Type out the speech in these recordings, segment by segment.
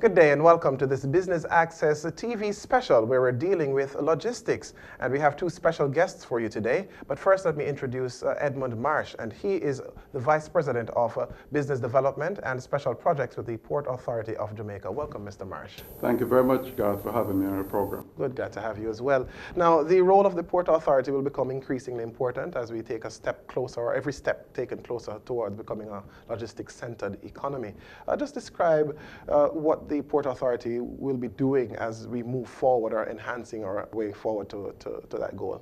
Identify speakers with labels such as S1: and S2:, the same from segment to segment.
S1: Good day and welcome to this Business Access TV special where we're dealing with logistics. And we have two special guests for you today. But first let me introduce Edmond Marsh, and he is the Vice President of Business Development and Special Projects with the Port Authority of Jamaica. Welcome, Mr. Marsh.
S2: Thank you very much, Garth, for having me on your program.
S1: Good, glad to have you as well. Now, the role of the Port Authority will become increasingly important as we take a step closer, or every step taken closer towards becoming a logistics-centered economy. Just describe what the Port Authority will be doing as we move forward or enhancing our way forward to that goal.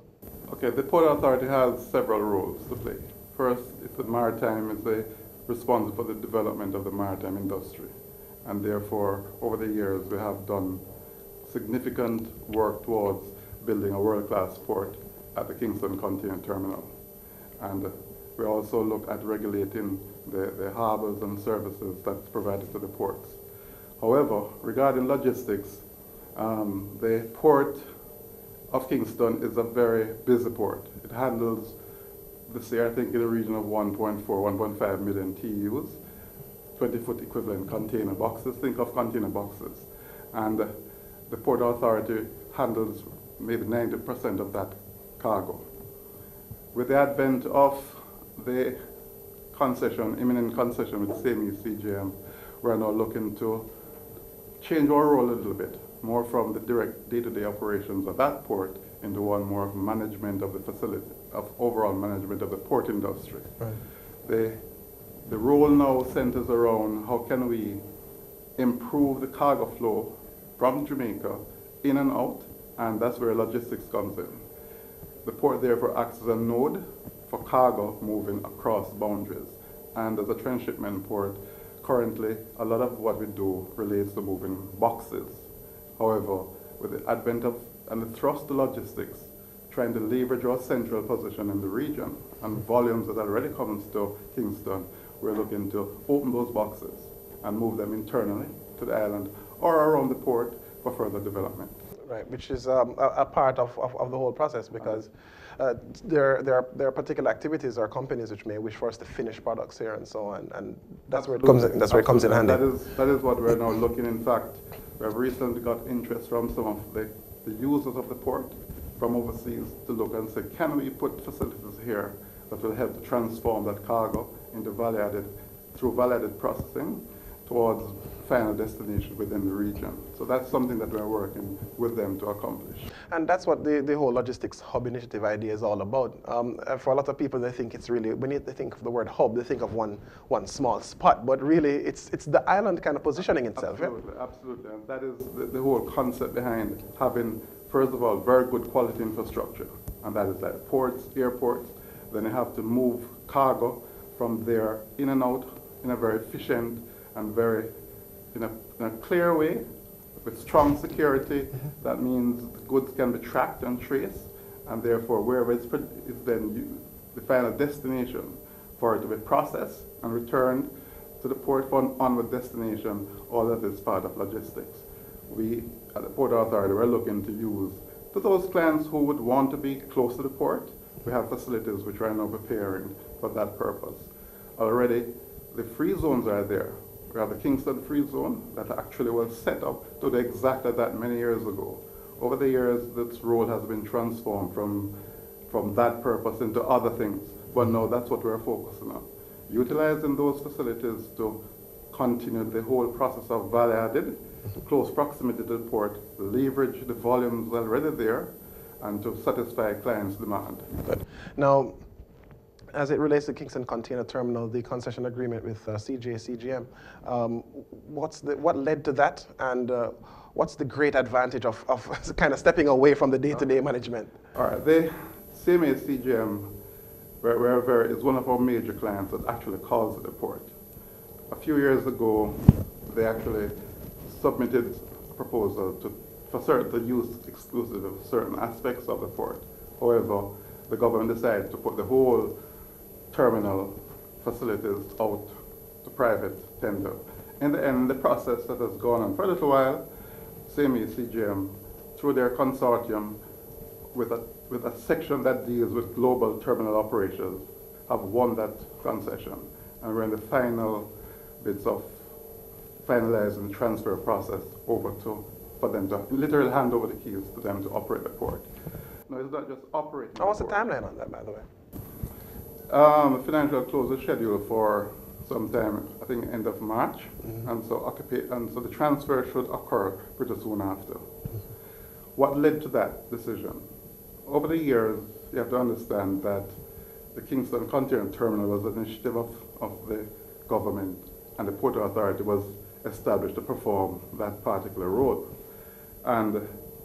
S2: Okay, the Port Authority has several roles to play. First, it's responsible for the development of the maritime industry. And therefore, over the years, we have done significant work towards building a world-class port at the Kingston Container Terminal. And we also look at regulating the harbors and services that's provided to the ports. However, regarding logistics, the port of Kingston is a very busy port. It handles this year, I think, in the region of 1.5 million TEUs, 20-foot equivalent container boxes. Think of container boxes. And the Port Authority handles maybe 90% of that cargo. With the advent of the imminent concession with CME CGM, we're now looking to change our role a little bit, more from the direct day-to-day operations of that port into one more of management of the facility, of overall management of the port industry.
S1: Right.
S2: The role now centers around how can we improve the cargo flow from Jamaica in and out, and that's where logistics comes in. The port therefore acts as a node for cargo moving across boundaries, and as a transshipment port, currently, a lot of what we do relates to moving boxes. However, with the advent of and the thrust to logistics, trying to leverage our central position in the region and volumes that already comes to Kingston, we're looking to open those boxes and move them internally to the island or around the port for further development.
S1: Right, which is a part of the whole process, because there are particular activities or companies which may wish for us to finish products here and so on, and that's where it comes in. That's where it comes in handy.
S2: That is what we're now looking. In fact, we have recently got interest from some of the users of the port from overseas to look and say, can we put facilities here that will help to transform that cargo into value-added processing towards final destination within the region. So that's something that we're working with them to accomplish.
S1: And that's what the whole logistics hub initiative idea is all about. For a lot of people, they think it's really, when they think of the word hub, they think of one small spot, but really it's the island kind of positioning itself.
S2: Absolutely, yeah? Absolutely. And that is the whole concept behind having, first of all, very good quality infrastructure. And that is like ports, airports. Then you have to move cargo from there in and out in a very efficient and very in a clear way, with strong security. Mm-hmm. That means the goods can be tracked and traced, and therefore wherever it's then the final destination for it to be processed and returned to the port for an onward destination. All that is part of logistics. We at the Port Authority, we're looking to use to those clients who would want to be close to the port. We have facilities which are now preparing for that purpose. Already, the free zones are there. We have the Kingston Free Zone that actually was set up to do exactly that many years ago. Over the years, this role has been transformed from that purpose into other things. But now that's what we're focusing on. Utilizing those facilities to continue the whole process of value-added, close proximity to the port, leverage the volumes already there, and to satisfy clients' demand.
S1: Good. Now, as it relates to Kingston Container Terminal, the concession agreement with CGM, what led to that, and what's the great advantage of kind of stepping away from the day-to-day management?
S2: All right, the CME CGM is one of our major clients that actually calls the port. A few years ago, they actually submitted a proposal to use exclusive of certain aspects of the port. However, the government decided to put the whole terminal facilities out to private tender. In the end, the process that has gone on for a little while, CME CGM, through their consortium with a section that deals with global terminal operations, have won that concession. And we're in the final bits of finalizing the transfer process over for them to literally hand over the keys to them to operate the port. No, it's not just operating.
S1: And what's the timeline on that, by the way?
S2: The financial close is scheduled for sometime, I think, end of March, and so the transfer should occur pretty soon after. What led to that decision? Over the years, you have to understand that the Kingston Container Terminal was an initiative of the government, and the Port Authority was established to perform that particular role. And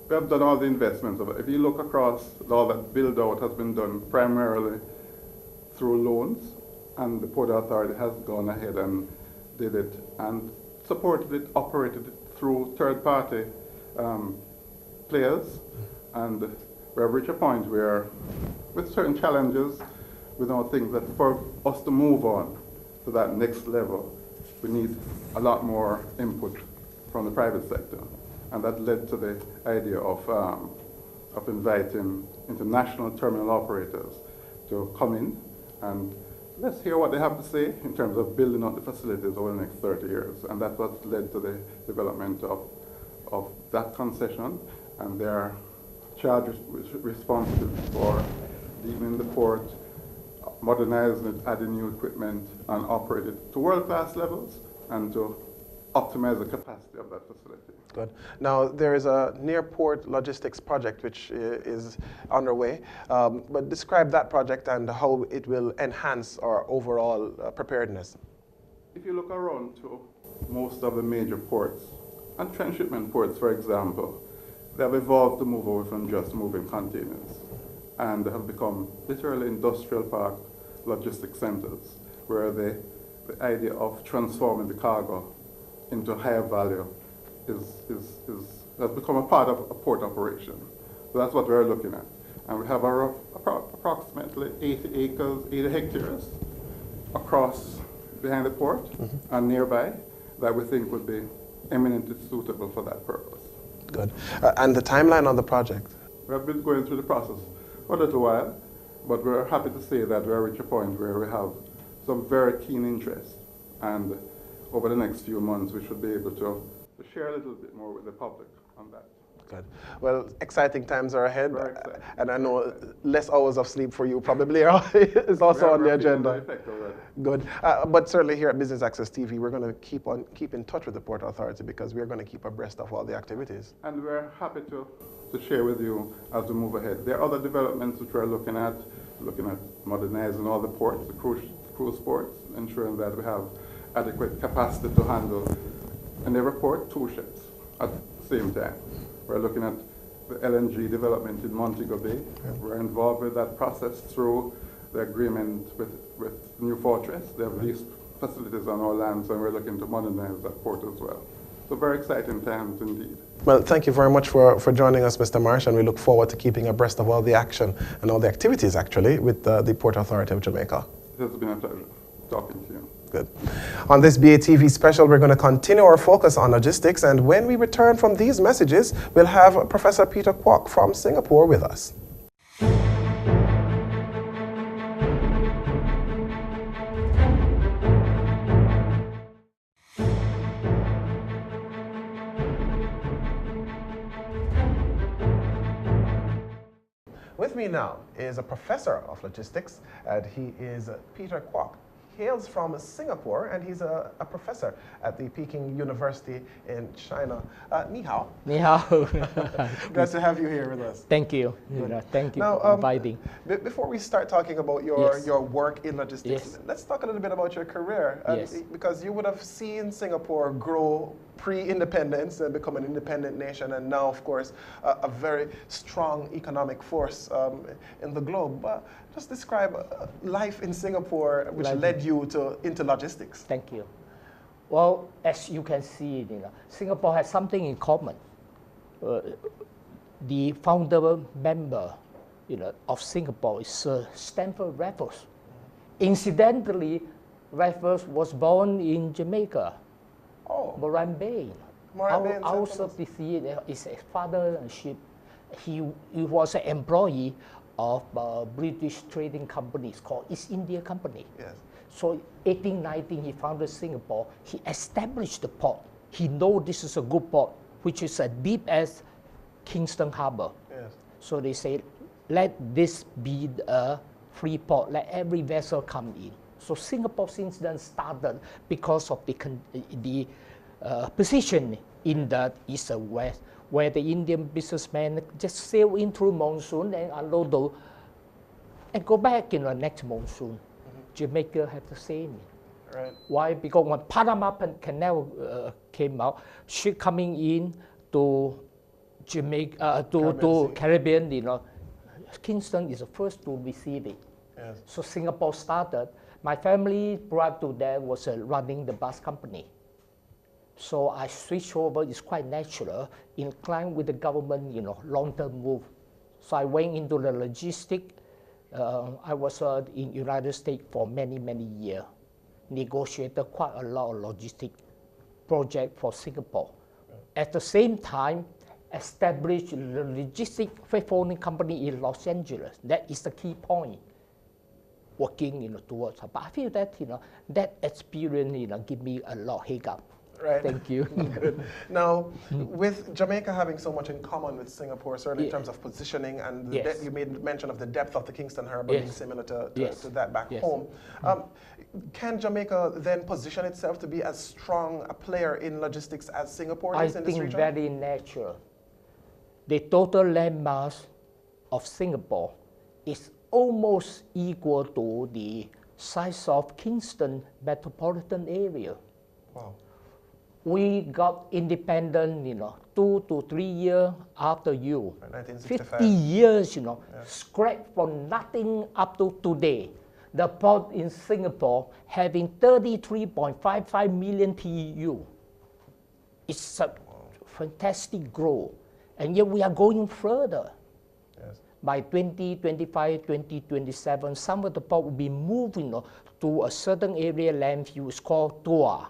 S2: we have done all the investments of it. If you look across, all that build-out has been done primarily through loans, and the Port Authority has gone ahead and did it and supported it, operated it through third-party players, and we have reached a point where, with certain challenges, we now think that for us to move on to that next level, we need a lot more input from the private sector, and that led to the idea of inviting international terminal operators to come in and let's hear what they have to say in terms of building out the facilities over the next 30 years. And that's what led to the development of that concession. And they are charged responsible for deepening the port, modernizing it, adding new equipment, and operate it to world-class levels and to optimize the capacity of that facility.
S1: Good. Now, there is a near-port logistics project which is underway, but describe that project and how it will enhance our overall preparedness.
S2: If you look around to most of the major ports, and transshipment ports, for example, they have evolved to move away from just moving containers and have become literally industrial park logistics centers, where the idea of transforming the cargo into higher value has become a part of a port operation. So that's what we're looking at. And we have approximately 80 acres, 80 hectares across behind the port and nearby that we think would be eminently suitable for that purpose.
S1: Good. And the timeline on the project?
S2: We have been going through the process for a little while, but we're happy to say that we're reaching a point where we have some very keen interest, and over the next few months we should be able to share a little bit more with the public on that.
S1: Good. Well, exciting times are ahead,
S2: Very exciting.
S1: And I know less hours of sleep for you probably is also on the agenda. Good. But certainly here at Business Access TV, we're going to keep in touch with the Port Authority because we're going to keep abreast of all the activities.
S2: And we're happy to share with you as we move ahead. There are other developments which we're looking at modernizing all the ports, the cruise ports, ensuring that we have adequate capacity to handle in every port 2 ships at the same time. We're looking at the LNG development in Montego Bay. Yeah. We're involved with that process through the agreement with New Fortress. They have leased facilities on our lands, and we're looking to modernize that port as well. So very exciting times indeed.
S1: Well, thank you very much for joining us, Mr. Marsh, and we look forward to keeping abreast of all the action and all the activities, actually, with the Port Authority of Jamaica.
S2: It has been a pleasure talking to you.
S1: Good. On this BATV special, we're going to continue our focus on logistics, and when we return from these messages, we'll have Professor Peter Kouk from Singapore with us. With me now is a professor of logistics, and he is Peter Kouk. Hails from Singapore, and he's a professor at the Peking University in China. Ni hao.
S3: Ni hao.
S1: Glad to have you here with us.
S3: Thank you. Thank you for inviting.
S1: Before we start talking about your work in logistics, let's talk a little bit about your career. Because you would have seen Singapore grow pre-independence and become an independent nation, and now, of course, a very strong economic force in the globe. Just describe life in Singapore, which led you into logistics.
S3: Thank you. Well, as you can see, Singapore has something in common. The founder member, of Singapore is Sir Stamford Raffles. Incidentally, Raffles was born in Jamaica.
S1: Oh,
S3: Moran Bay. Also, his father, he was an employee of a British trading companies called East India Company.
S1: Yes.
S3: So 1819, he founded Singapore. He established the port He knows this is a good port, which is as deep as Kingston Harbor.
S1: Yes.
S3: So they say, let this be a free port, let every vessel come in. So Singapore since then started because of the position in the east and west, where the Indian businessmen just sail in through monsoon and unload and go back in the next monsoon. Jamaica had the same.
S1: Right.
S3: Why? Because when Panama Canal came out, ship coming in to Jamaica, to Caribbean, you know, Kingston is the first to receive it.
S1: Yes.
S3: So Singapore started. My family prior to that was running the bus company. So I switched over. It's quite natural, inclined with the government, you know, long-term move. So I went into the logistics. I was in United States for many, many years. Negotiated quite a lot of logistic project for Singapore. At the same time, established the logistic freight forwarding company in Los Angeles. That is the key point. Working, you know, towards. But I feel that, you know, that experience, you know, give me a lot of hiccup.
S1: Right.
S3: Thank you.
S1: Good. Now, with Jamaica having so much in common with Singapore, certainly in terms of positioning, and you made mention of the depth of the Kingston Harbor being similar to that back home. Can Jamaica then position itself to be as strong a player in logistics as Singapore is in this region?
S3: I think very natural. The total land mass of Singapore is almost equal to the size of Kingston metropolitan area.
S1: Wow.
S3: We got independent, you know, 2 to 3 years after you.
S1: 1965.
S3: 50 years, you know, scrapped from nothing up to today. The port in Singapore having 33.55 million TEU. It's a fantastic growth. And yet we are going further.
S1: Yes.
S3: By 2025, 2027, some of the port will be moving, you know, to a certain area land use called Tua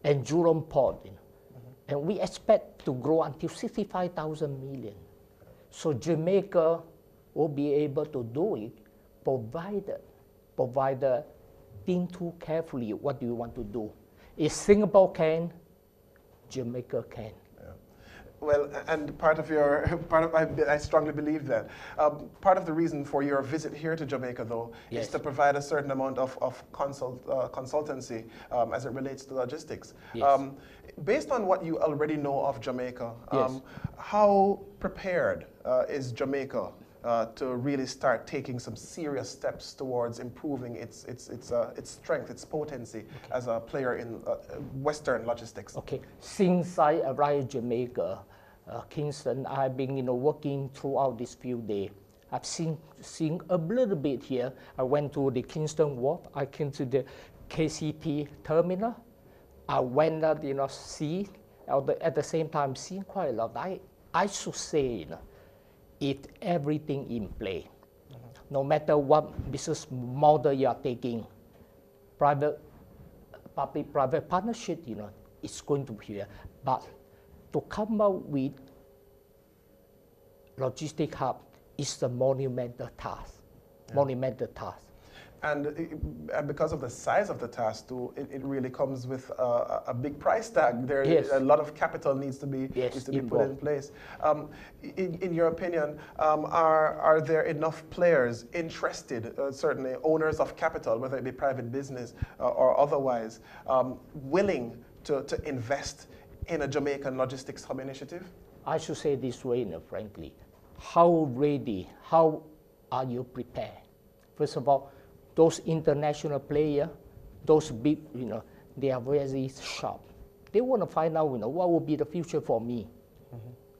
S3: and Jurong Port. You know. And we expect to grow until 65,000 million. So Jamaica will be able to do it, provided think too carefully what do you want to do. If Singapore can, Jamaica can.
S1: Well, and I strongly believe that. Part of the reason for your visit here to Jamaica, though, is to provide a certain amount of consultancy as it relates to logistics.
S3: Yes.
S1: Based on what you already know of Jamaica, how prepared is Jamaica to really start taking some serious steps towards improving its strength, its potency as a player in Western logistics?
S3: Okay, since I arrived in Jamaica, Kingston, I've been, you know, working throughout these few days. I've seen a little bit here. I went to the Kingston Wharf. I came to the KCP terminal. I went out, you know, see at the same time seeing quite a lot. I should say, you know, if everything in play, no matter what business model you are taking, public-private partnership, you know, it's going to be here. But to come out with logistic hub is a monumental task. Monumental task.
S1: And because of the size of the task, too, it really comes with a big price tag. There, a lot of capital needs to be put in place. In your opinion, are there enough players interested, certainly owners of capital, whether it be private business or otherwise, willing to invest in a Jamaican logistics hub initiative?
S3: I should say this way, you know, frankly. How are you prepared? First of all, those international players, those big, you know, they are very sharp. They want to find out, you know, what will be the future for me.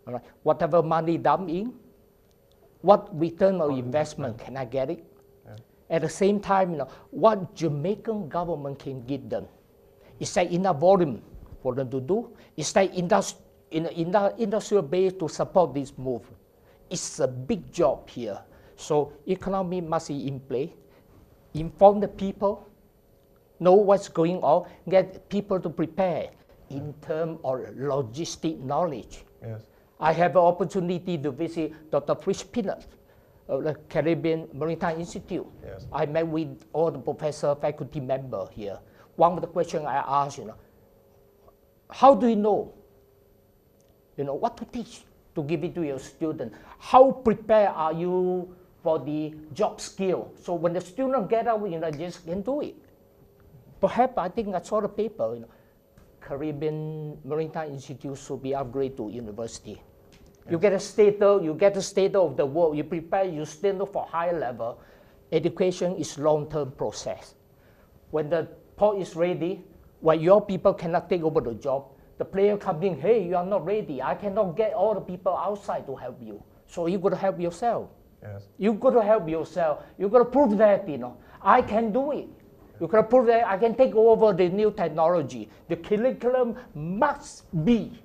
S3: All right. Whatever money dump in, what return on investment can I get it? At the same time, you know, what Jamaican government can give them? Is there enough volume for them to do? Is there industrial base to support this move? It's a big job here. So economy must be in play. Inform the people, know what's going on, get people to prepare in terms of logistic knowledge.
S1: Yes.
S3: I have an opportunity to visit Dr. Fritz Pinnert of the Caribbean Maritime Institute.
S1: Yes.
S3: I met with all the professor, faculty member here. One of the questions I asked, you know, how do you know? You know, what to teach to give it to your student? How prepared are you for the job skill? So when the student get out, you know, just can do it. Perhaps I think I saw the paper, you know, Caribbean Maritime Institute should be upgraded to university. Yes. You get a status of the world, you prepare your student for higher level. Education is long-term process. When the port is ready, when your people cannot take over the job, the player comes in, hey, you are not ready. I cannot get all the people outside to help you. So you got to help yourself.
S1: Yes.
S3: You got to help yourself. You got to prove that, you know, I can do it. You got to prove that I can take over the new technology. The curriculum must be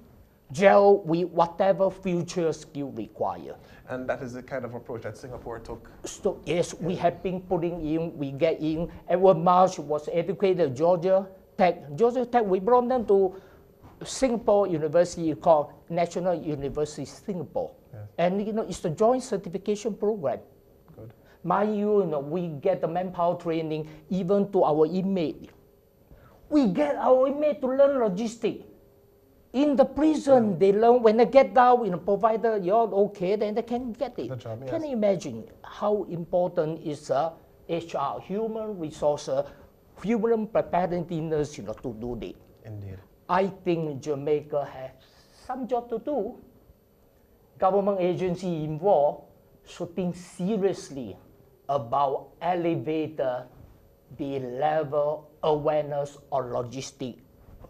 S3: gel with whatever future skill required.
S1: And that is the kind of approach that Singapore took.
S3: So yes, we have been putting in, we get in. Edward Marsh was educated at Georgia Tech. Georgia Tech, we brought them to Singapore University called National University Singapore. Yes. And you know, it's a joint certification program.
S1: Good.
S3: Mind you, you know, we get the manpower training even to our inmate. We get our inmate to learn logistics. In the prison, they learn, when they get down, you know, provided you're okay, then they can get it.
S1: The job, yes.
S3: Can you imagine how important is HR, human resources, human preparedness, you know, to do this?
S1: Indeed.
S3: I think Jamaica has some job to do. Government agency involved should think seriously about elevating the level awareness of logistics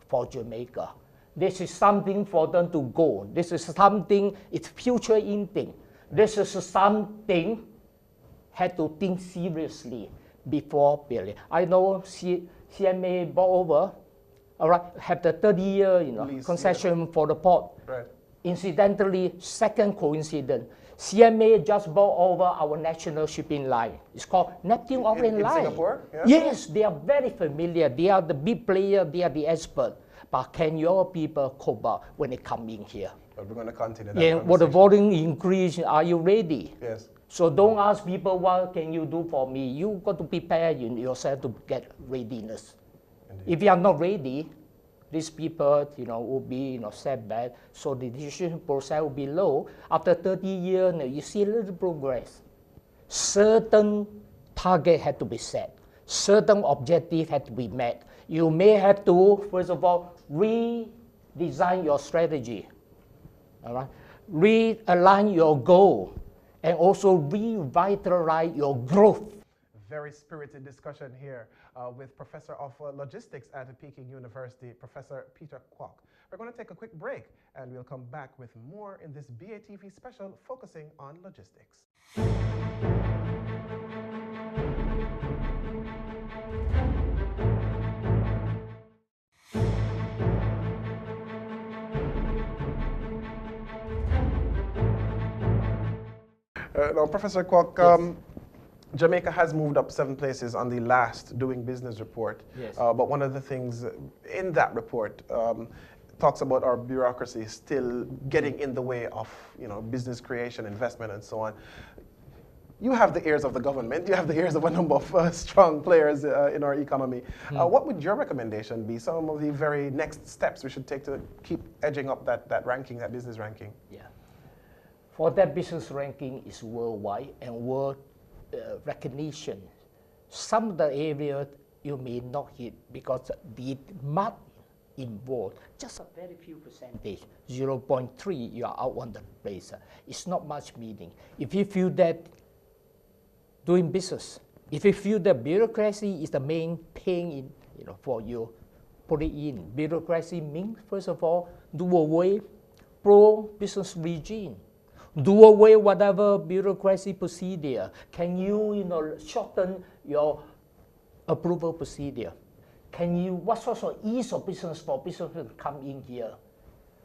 S3: for Jamaica. This is something for them to go. This is something, it's future in thing. This is something had to think seriously before building. I know CMA bought over, all right, have the 30-year, you know, lease, concession for the port.
S1: Right.
S3: Incidentally, second coincidence, CMA just bought over our national shipping line. It's called Neptune Orient Line.
S1: In Singapore? Yeah.
S3: Yes, they are very familiar. They are the big player. They are the expert. But can your people cope up when they come in here?
S1: But we're going to continue that
S3: conversation. What the volume increase, are you ready?
S1: Yes.
S3: So don't ask people, what can you do for me? You got to prepare yourself to get readiness. Indeed. If you are not ready, these people, you know, will be, you know, setback. So the decision process will be low. After 30 years, you see a little progress. Certain target had to be set. Certain objective had to be met. You may have to, first of all, redesign your strategy, all right? Realign your goal, and also revitalize your growth.
S1: Very spirited discussion here with Professor of Logistics at Peking University, Professor Peter Kouk. We're going to take a quick break, and we'll come back with more in this BATV special focusing on logistics. Now, Professor Kouk, yes. Jamaica has moved up 7 places on the last Doing Business report.
S3: Yes.
S1: But one of the things in that report talks about our bureaucracy still getting in the way of, you know, business creation, investment, and so on. You have the ears of the government. You have the ears of a number of strong players in our economy. What would your recommendation be? Some of the very next steps we should take to keep edging up that ranking, that business ranking?
S3: Yeah. For that business ranking is worldwide and world recognition. Some of the areas you may not hit because the math involved, just a very few percentage, 0.3, you are out on the place. It's not much meaning. If you feel that doing business, if you feel that bureaucracy is the main pain in, you know, for you, put it in. Bureaucracy means, first of all, do away pro-business regime. Do away whatever bureaucracy procedure. Can you, you know, shorten your approval procedure? Can you, what sort of ease of business for business to come in here?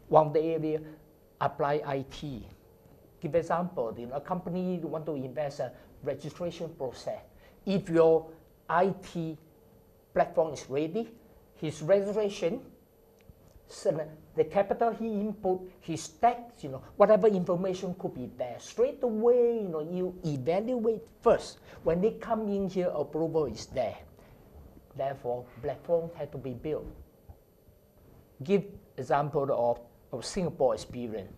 S3: One of the area, apply IT. Give example, you know, a company want to invest a registration process. If your IT platform is ready, his registration, so the capital he input, his tax, you know, whatever information could be there. Straight away, you know, you evaluate first. When they come in here, approval is there. Therefore, platform had to be built. Give example of Singapore experience.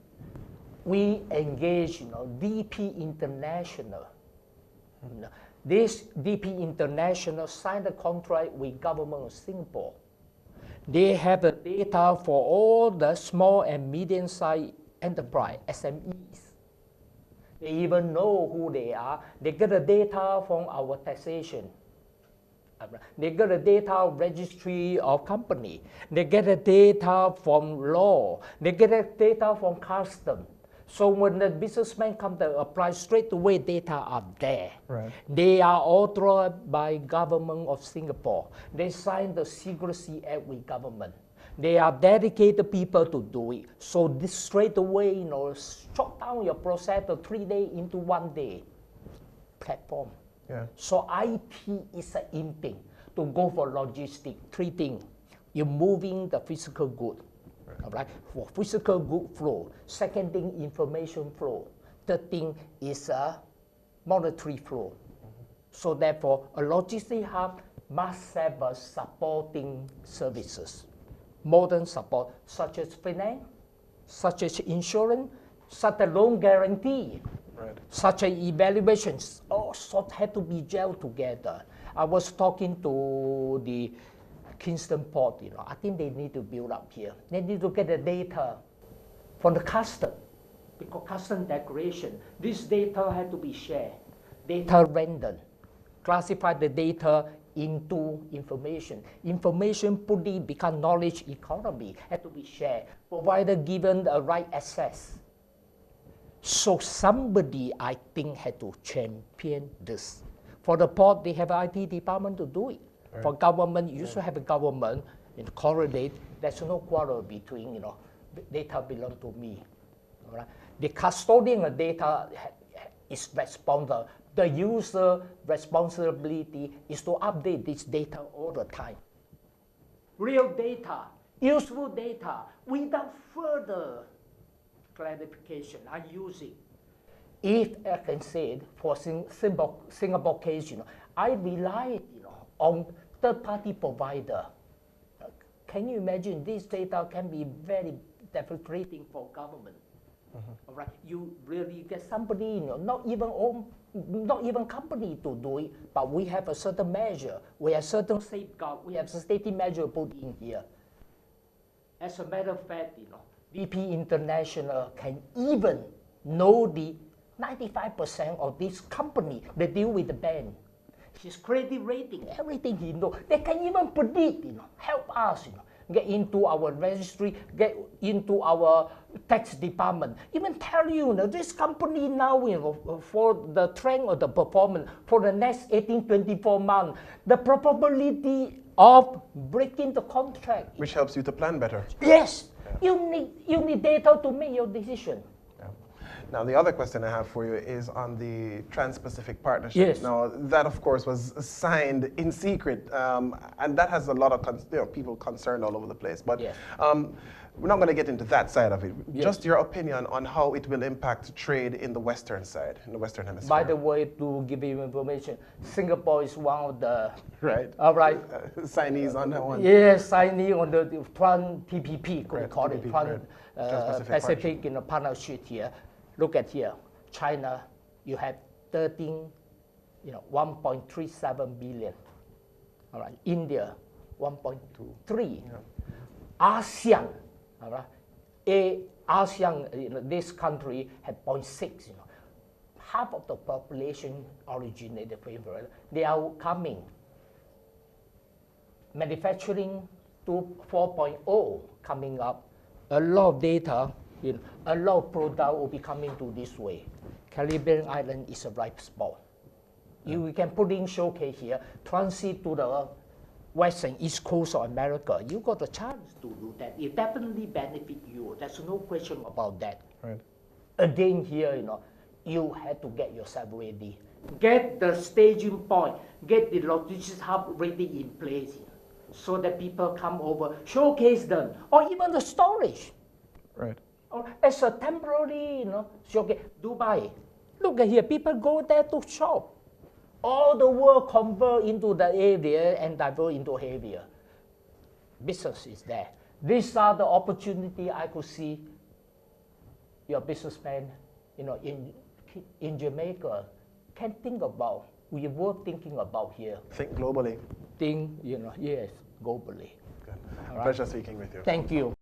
S3: We engage, DP International. This DP International signed a contract with government of Singapore. They have the data for all the small and medium-sized enterprise, SMEs. They even know who they are. They get the data from our taxation. They get the data of registry of company. They get the data from law. They get the data from custom. So when the businessman comes to apply, straight away data are there.
S1: Right.
S3: They are authorized by government of Singapore. They sign the Secrecy Act with government. They are dedicated people to do it. So this straight away, shut down your process of 3 days into 1 day platform.
S1: Yeah.
S3: So IT is an in thing. To go for logistics, 3 things. You're moving the physical good. Right. All right? For physical good flow. Second thing, information flow. Third thing is monetary flow. So therefore, a logistic hub must have a supporting services. Modern support, such as finance, such as insurance, such as loan guarantee,
S1: right,
S3: such as evaluations, all sort have to be gelled together. I was talking to the Kingston Port, I think they need to build up here. They need to get the data from the custom, because custom declaration, this data had to be shared. Data random, classify the data into information. Information put it become knowledge economy, had to be shared, provider given the right access. So somebody, I think, had to champion this. For the port, they have an IT department to do it. Right. For government, you should have a government correlate. There's no quarrel between, data belong to me. All right? The custodian of data is responsible. The user responsibility is to update this data all the time. Real data, useful data, without further clarification, I use it. If I can say it, for Singapore case, I rely on third-party provider. Can you imagine this data can be very devastating for government? All right, you really get somebody, not even company to do it, but we have a certain measure, we have certain safeguard, we have a safety measure put in here. As a matter of fact, BP International can even know the 95% of this company that deal with the bank. His credit rating, everything he knows. They can even predict, help us, get into our registry, get into our tax department. Even tell you, this company now, for the trend of the performance for the next 18-24 months, the probability of breaking the contract.
S1: Which helps you to plan better.
S3: Yes, yeah. You need data to make your decision.
S1: Now, the other question I have for you is on the Trans-Pacific Partnership.
S3: Yes.
S1: Now, that, of course, was signed in secret, and that has a lot of people concerned all over the place. But
S3: yes.
S1: We're not going to get into that side of it.
S3: Yes.
S1: Just your opinion on how it will impact trade in the Western side, in the Western Hemisphere.
S3: By the way, to give you information, Singapore is one of the...
S1: Right.
S3: All right.
S1: Signees on that one.
S3: Yes, signee on the TPP,
S1: Right,
S3: call
S1: TPP,
S3: it,
S1: Trans-Pacific
S3: Pacific partnership here. Look at here, China, you have 1.37 billion. All right, India, 1.23. Yeah. ASEAN, all right, ASEAN, this country had 0.6. Half of the population originated from India. They are coming. Manufacturing to 4.0 coming up. A lot of data. A lot of product will be coming to this way. Caribbean island is a ripe spot. Yeah. We can put in showcase here, transit to the west and east coast of America. You got a chance to do that. It definitely benefit you. There's no question about that.
S1: Right.
S3: Again here, you have to get yourself ready. Get the staging point, get the logistics hub ready in place so that people come over, showcase them, or even the storage.
S1: Right.
S3: Or as a temporary, showcase. Dubai, look at here, people go there to shop. All the world convert into the area and divert into area. Business is there. These are the opportunity I could see your businessman, in Jamaica can think about. We were thinking about here.
S1: Think globally.
S3: Think, yes, globally.
S1: Good.
S3: All right.
S1: Pleasure speaking with you.
S3: Thank you.